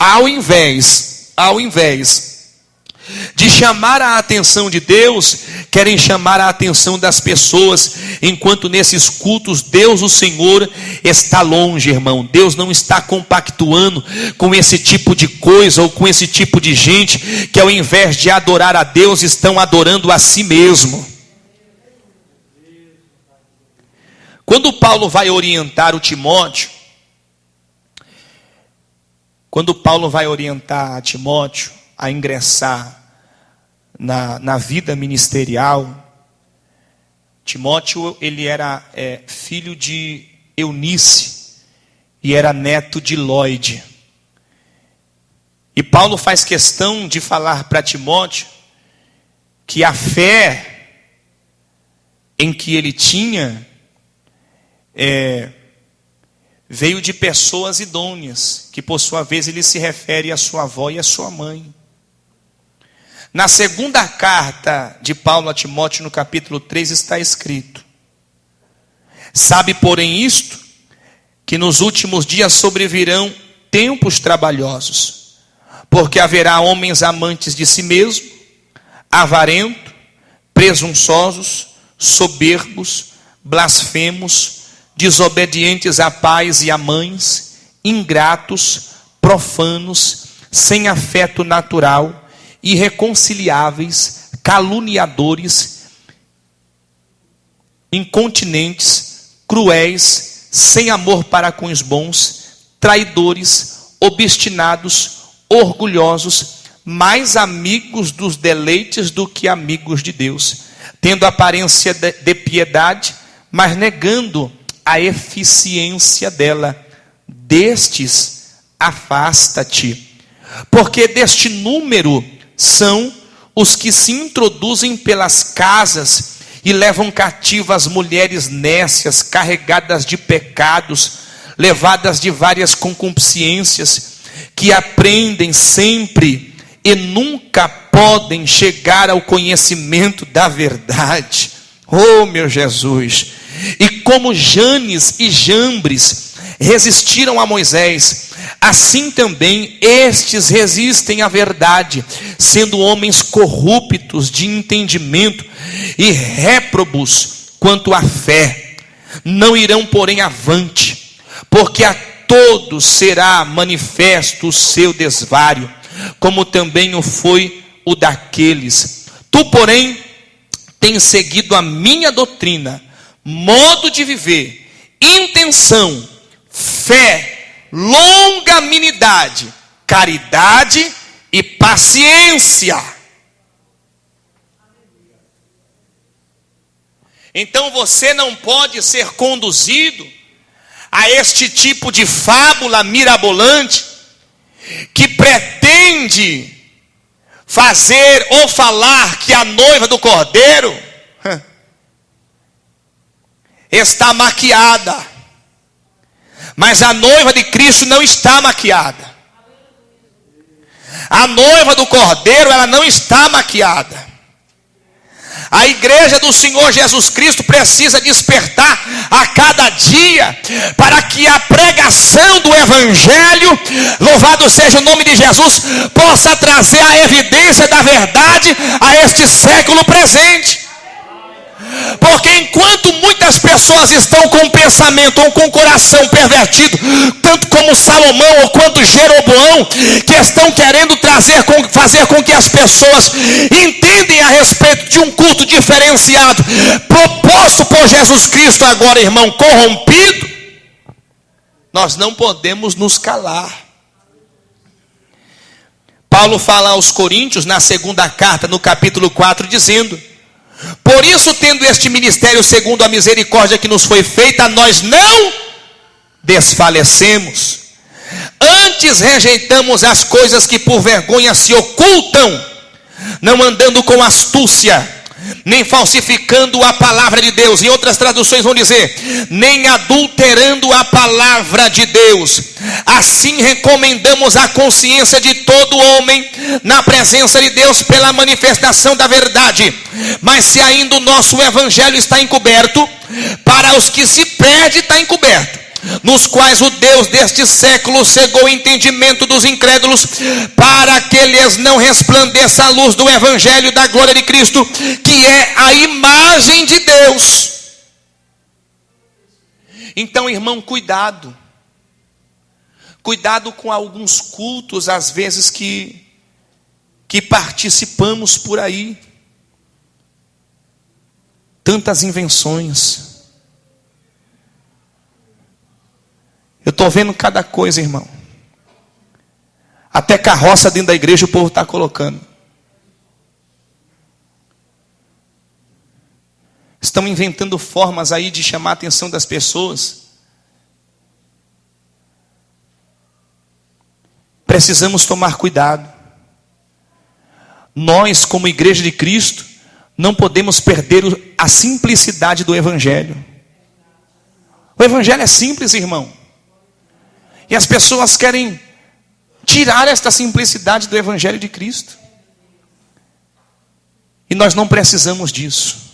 de chamar a atenção de Deus, querem chamar a atenção das pessoas, enquanto nesses cultos Deus, o Senhor, está longe, irmão. Deus não está compactuando com esse tipo de coisa, ou com esse tipo de gente, que ao invés de adorar a Deus, estão adorando a si mesmo. Quando Paulo vai orientar a Timóteo a ingressar na vida ministerial, Timóteo, ele era filho de Eunice e era neto de Lóide. E Paulo faz questão de falar para Timóteo que a fé em que ele tinha veio de pessoas idôneas, que por sua vez ele se refere à sua avó e à sua mãe. Na segunda carta de Paulo a Timóteo, no capítulo 3, está escrito: sabe, porém, isto, que nos últimos dias sobrevirão tempos trabalhosos, porque haverá homens amantes de si mesmo, avarentos, presunçosos, soberbos, blasfemos, desobedientes a pais e a mães, ingratos, profanos, sem afeto natural, irreconciliáveis, caluniadores, incontinentes, cruéis, sem amor para com os bons, traidores, obstinados, orgulhosos, mais amigos dos deleites do que amigos de Deus, tendo aparência de piedade, mas negando a eficiência dela. Destes afasta-te, porque deste número são os que se introduzem pelas casas e levam cativas mulheres nécias, carregadas de pecados, levadas de várias concupiscências, que aprendem sempre e nunca podem chegar ao conhecimento da verdade. Oh, meu Jesus! E como Janes e Jambres resistiram a Moisés, assim também estes resistem à verdade, sendo homens corruptos de entendimento e réprobos quanto à fé. Não irão, porém, avante, porque a todos será manifesto o seu desvario, como também o foi o daqueles. Tu, porém, tens seguido a minha doutrina, modo de viver, intenção, fé, longanimidade, caridade e paciência. Então você não pode ser conduzido a este tipo de fábula mirabolante que pretende fazer ou falar que a noiva do Cordeiro está maquiada. Mas a noiva de Cristo não está maquiada. A noiva do Cordeiro, ela não está maquiada. A igreja do Senhor Jesus Cristo precisa despertar a cada dia para que a pregação do Evangelho, louvado seja o nome de Jesus, possa trazer a evidência da verdade a este século presente. Porque enquanto muitas pessoas estão com o pensamento ou com o coração pervertido, tanto como Salomão ou quanto Jeroboão, que estão querendo fazer com que as pessoas entendem a respeito de um culto diferenciado, proposto por Jesus Cristo agora, irmão, corrompido, nós não podemos nos calar. Paulo fala aos Coríntios, na segunda carta, no capítulo 4, dizendo: por isso, tendo este ministério segundo a misericórdia que nos foi feita, nós não desfalecemos. Antes rejeitamos as coisas que por vergonha se ocultam, não andando com astúcia, nem falsificando a palavra de Deus. Em outras traduções vão dizer, nem adulterando a palavra de Deus. Assim recomendamos a consciência de todo homem na presença de Deus pela manifestação da verdade. Mas se ainda o nosso evangelho está encoberto, para os que se perdem está encoberto, nos quais o Deus deste século cegou o entendimento dos incrédulos, para que lhes não resplandeça a luz do evangelho da glória de Cristo, que é a imagem de Deus. Então, irmão, cuidado com alguns cultos, às vezes, que participamos por aí. Tantas invenções. Eu estou vendo cada coisa, irmão. Até carroça dentro da igreja o povo está colocando. Estão inventando formas aí de chamar a atenção das pessoas. Precisamos tomar cuidado. Nós, como igreja de Cristo, não podemos perder a simplicidade do Evangelho. O Evangelho é simples, irmão. E as pessoas querem tirar esta simplicidade do Evangelho de Cristo. E nós não precisamos disso.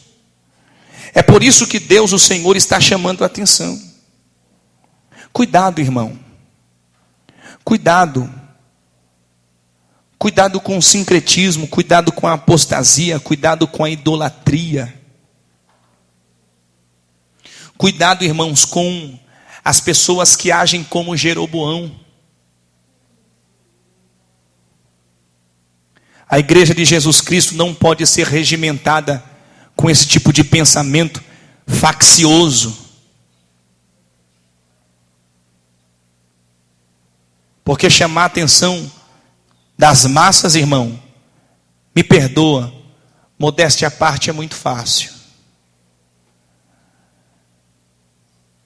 É por isso que Deus, o Senhor, está chamando a atenção. Cuidado, irmão. Cuidado. Cuidado com o sincretismo, cuidado com a apostasia, cuidado com a idolatria. Cuidado, irmãos, com as pessoas que agem como Jeroboão. A igreja de Jesus Cristo não pode ser regimentada com esse tipo de pensamento faccioso. Porque chamar a atenção das massas, irmão, me perdoa, modéstia à parte, é muito fácil.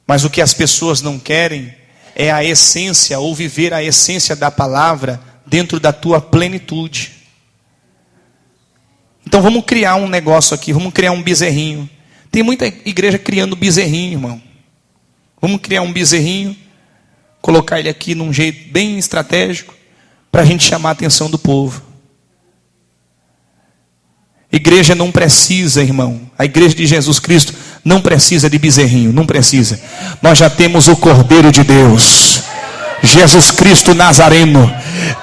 Mas o que as pessoas não querem é a essência, ou viver a essência da palavra dentro da tua plenitude. Então vamos criar um negócio aqui, vamos criar um bezerrinho. Tem muita igreja criando bezerrinho, irmão. Vamos criar um bezerrinho, colocar ele aqui num jeito bem estratégico, para a gente chamar a atenção do povo. Igreja não precisa, irmão. A igreja de Jesus Cristo não precisa de bezerrinho, não precisa. Nós já temos o Cordeiro de Deus, Jesus Cristo Nazareno,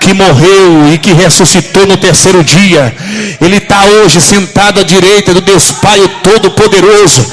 que morreu e que ressuscitou no terceiro dia. Ele está hoje sentado à direita do Deus Pai, o Todo-Poderoso.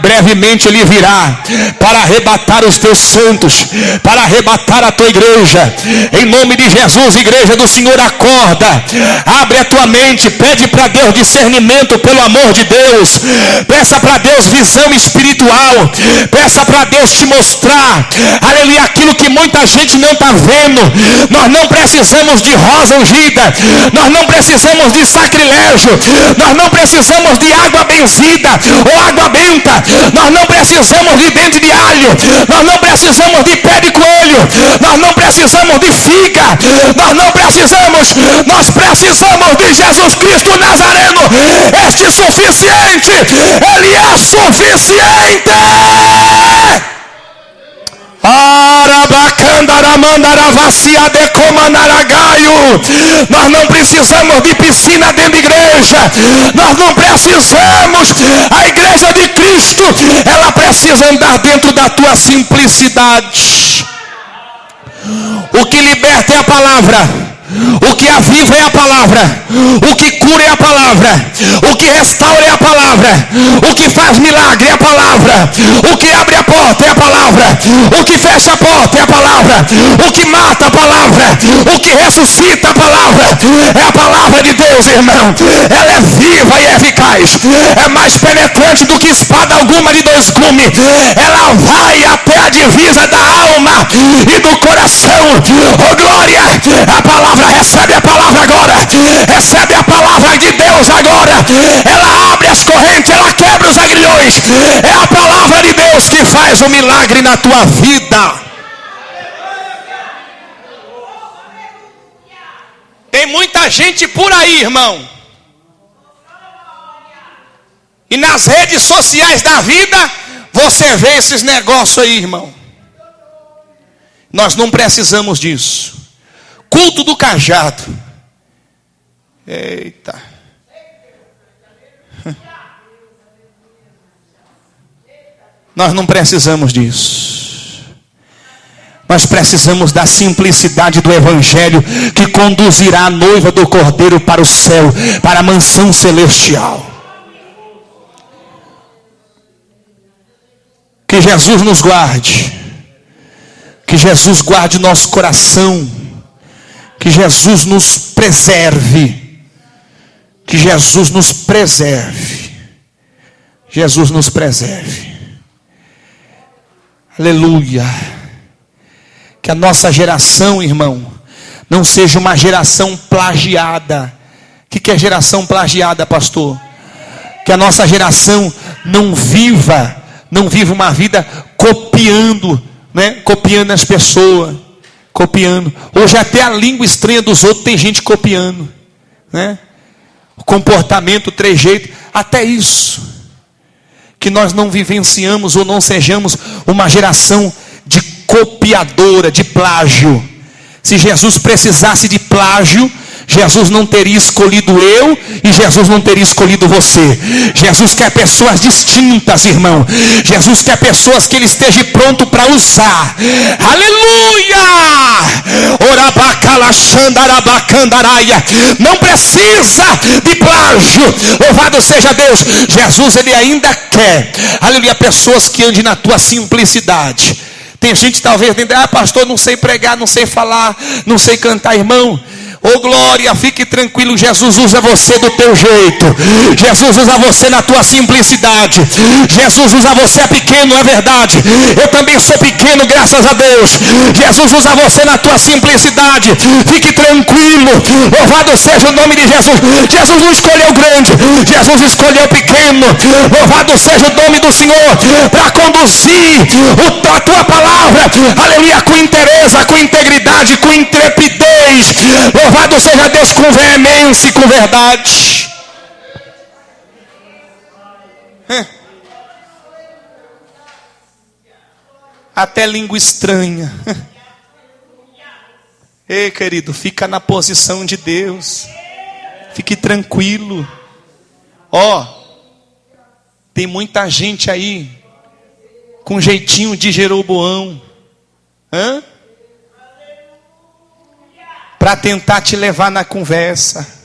Brevemente ele virá para arrebatar os teus santos, para arrebatar a tua igreja. Em nome de Jesus, igreja do Senhor, acorda, abre a tua mente, pede para Deus discernimento, pelo amor de Deus. Peça para Deus visão espiritual, peça para Deus te mostrar, aleluia, aquilo que muita gente não está vendo. Nós não precisamos de rosa ungida, nós não precisamos de sacrilégio, nós não precisamos de água benzida ou água benta, nós não precisamos de dente de alho, nós não precisamos de pé de coelho, nós não precisamos de figa, nós precisamos de Jesus Cristo Nazareno, este suficiente, ele é suficiente. Nós não precisamos de piscina dentro da igreja, nós não precisamos. A igreja de Cristo, ela precisa andar dentro da tua simplicidade. O que liberta é a palavra, o que aviva é a palavra, o que cura é a palavra, o que restaura é a palavra, o que faz milagre é a palavra, o que abre a porta é a palavra, o que fecha a porta é a palavra, o que mata a palavra, o que ressuscita a palavra, é a palavra de Deus, irmão. Ela é viva e eficaz, é mais penetrante do que espada alguma de dois gumes, ela vai até a divisa da alma e do coração. Oh glória, a palavra, recebe a palavra agora, recebe a palavra de Deus agora. Ela abre as correntes, ela quebra os agrilhões. É a palavra de Deus que faz o milagre na tua vida. Tem muita gente por aí, irmão, e nas redes sociais da vida você vê esses negócios aí, irmão. Nós não precisamos disso. Culto do cajado. Eita. Nós não precisamos disso. Nós precisamos da simplicidade do Evangelho, que conduzirá a noiva do Cordeiro para o céu, para a mansão celestial. Que Jesus nos guarde. Que Jesus guarde o nosso coração. Que Jesus nos preserve. Que Jesus nos preserve. Jesus nos preserve. Aleluia. Que a nossa geração, irmão, não seja uma geração plagiada. O que é geração plagiada, pastor? Que a nossa geração não viva uma vida copiando, né? Copiando as pessoas. Copiando. Hoje até a língua estranha dos outros tem gente copiando, né? O comportamento, o trejeito, até isso. Que nós não vivenciamos ou não sejamos uma geração de copiadora, de plágio. Se Jesus precisasse de plágio, Jesus não teria escolhido eu e Jesus não teria escolhido você. Jesus quer pessoas distintas, irmão. Jesus quer pessoas que Ele esteja pronto para usar. Aleluia! Não precisa de plágio. Louvado seja Deus. Jesus, Ele ainda quer, aleluia, pessoas que andem na tua simplicidade. Tem gente talvez dizendo: pastor, não sei pregar, não sei falar, não sei cantar. Irmão, oh glória, fique tranquilo, Jesus usa você do teu jeito. Jesus usa você na tua simplicidade. Jesus usa você pequeno, é verdade. Eu também sou pequeno, graças a Deus. Jesus usa você na tua simplicidade. Fique tranquilo, louvado seja o nome de Jesus. Jesus não escolheu grande, Jesus escolheu pequeno. Louvado seja o nome do Senhor, para conduzir a tua palavra, aleluia, com interesse, com integridade, com intrepidez. Louvado seja Deus, com veemência e com verdade. Até língua estranha. Ei, querido, fica na posição de Deus. Fique tranquilo. Tem muita gente aí com jeitinho de Jeroboão, para tentar te levar na conversa,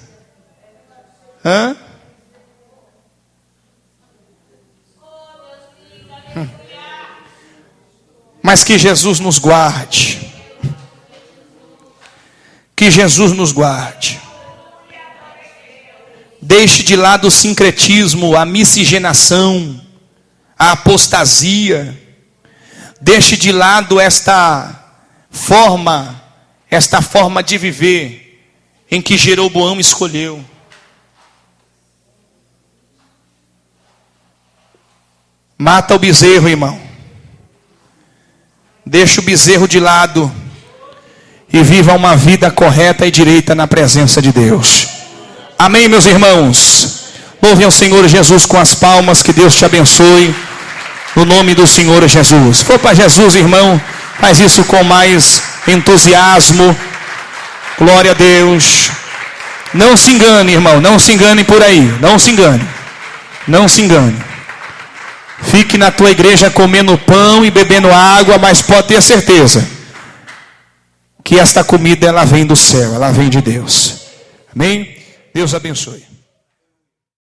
Mas que Jesus nos guarde. Que Jesus nos guarde. Deixe de lado o sincretismo, a miscigenação, a apostasia. Deixe de lado esta forma de viver em que Jeroboão escolheu. Mata o bezerro, irmão. Deixa o bezerro de lado e viva uma vida correta e direita na presença de Deus. Amém, meus irmãos? Louvem ao Senhor Jesus com as palmas. Que Deus te abençoe. No nome do Senhor Jesus. Se for para Jesus, irmão, faz isso com mais entusiasmo. Glória a Deus. Não se engane, irmão. Não se engane por aí. Não se engane. Não se engane. Fique na tua igreja comendo pão e bebendo água, mas pode ter certeza que esta comida ela vem do céu, ela vem de Deus. Amém? Deus abençoe.